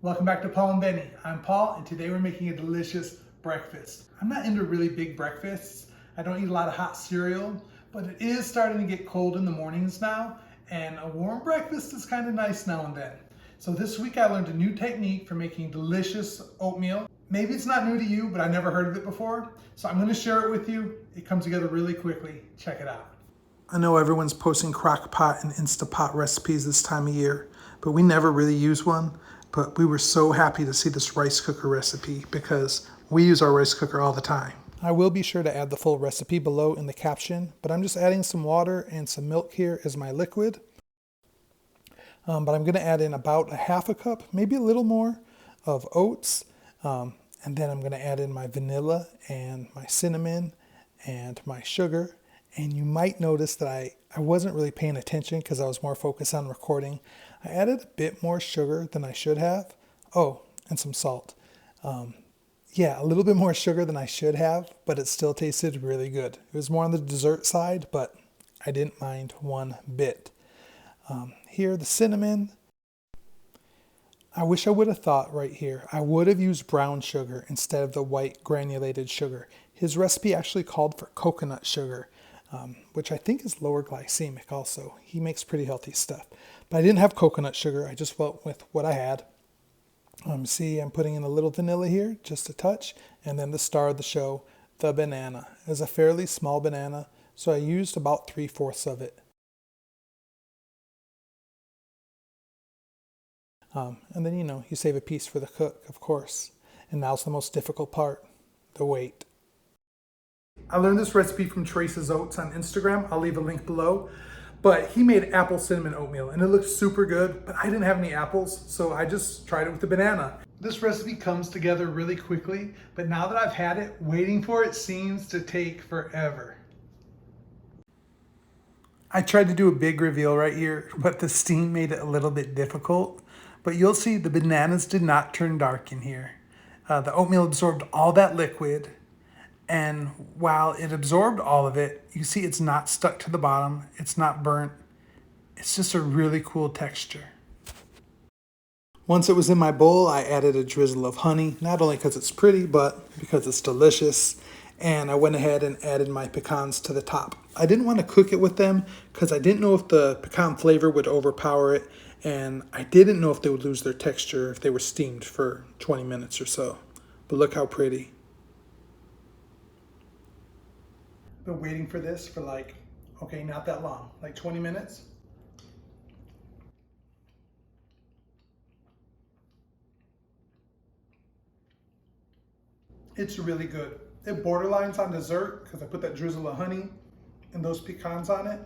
Welcome back to Paul and Benny. I'm Paul, and today we're making a delicious breakfast. I'm not into really big breakfasts. I don't eat a lot of hot cereal, but it is starting to get cold in the mornings now, and a warm breakfast is kind of nice now and then. So this week I learned a new technique for making delicious oatmeal. Maybe it's not new to you, but I never heard of it before, so I'm going to share it with you. It comes together really quickly. Check it out. I know everyone's posting crock pot and Instapot recipes this time of year, but we never really use one. But we were so happy to see this rice cooker recipe because we use our rice cooker all the time. I will be sure to add the full recipe below in the caption, but I'm just adding some water and some milk here as my liquid. But I'm going to add in about a half a cup, maybe a little more, of oats. And then I'm going to add in my vanilla and my cinnamon and my sugar. And you might notice that I wasn't really paying attention because I was more focused on recording. I added a bit more sugar than I should have. Oh, and some salt. Yeah, a little bit more sugar than I should have, but it still tasted really good. It was more on the dessert side, but I didn't mind one bit. Here, the cinnamon. I wish I would have thought right here. I would have used brown sugar instead of the white granulated sugar. His recipe actually called for coconut sugar, which I think is lower glycemic also. He makes pretty healthy stuff. But I didn't have coconut sugar. I just went with what I had. See, I'm putting in a little vanilla here, just a touch. And then the star of the show, the banana. It was a fairly small banana, so I used about 3/4 of it. And then, you save a piece for the cook, of course. And now's the most difficult part, the wait. I learned this recipe from Trace's Oats on Instagram. I'll leave a link below. But he made apple cinnamon oatmeal and it looked super good, but I didn't have any apples, so I just tried it with the banana. This recipe comes together really quickly, but now that I've had it, waiting for it seems to take forever. I tried to do a big reveal right here, but the steam made it a little bit difficult. But you'll see the bananas did not turn dark in here. The oatmeal absorbed all that liquid. And while it absorbed all of it, you see it's not stuck to the bottom. It's not burnt. It's just a really cool texture. Once it was in my bowl, I added a drizzle of honey, not only because it's pretty, but because it's delicious. And I went ahead and added my pecans to the top. I didn't want to cook it with them because I didn't know if the pecan flavor would overpower it. And I didn't know if they would lose their texture if they were steamed for 20 minutes or so. But look how pretty. Been waiting for this for not that long, like 20 minutes. It's really good. It borderlines on dessert because I put that drizzle of honey and those pecans on it.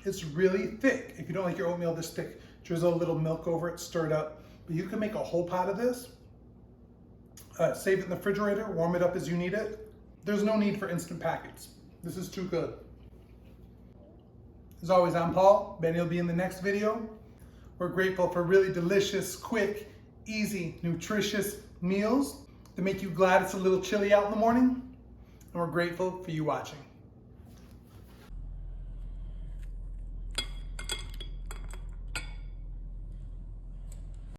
It's really thick. If you don't like your oatmeal this thick, drizzle a little milk over it, stir it up. But you can make a whole pot of this. Save it in the refrigerator, warm it up as you need it. There's no need for instant packets. This is too good. As always, I'm Paul. Benny will be in the next video. We're grateful for really delicious, quick, easy, nutritious meals that make you glad it's a little chilly out in the morning. And we're grateful for you watching.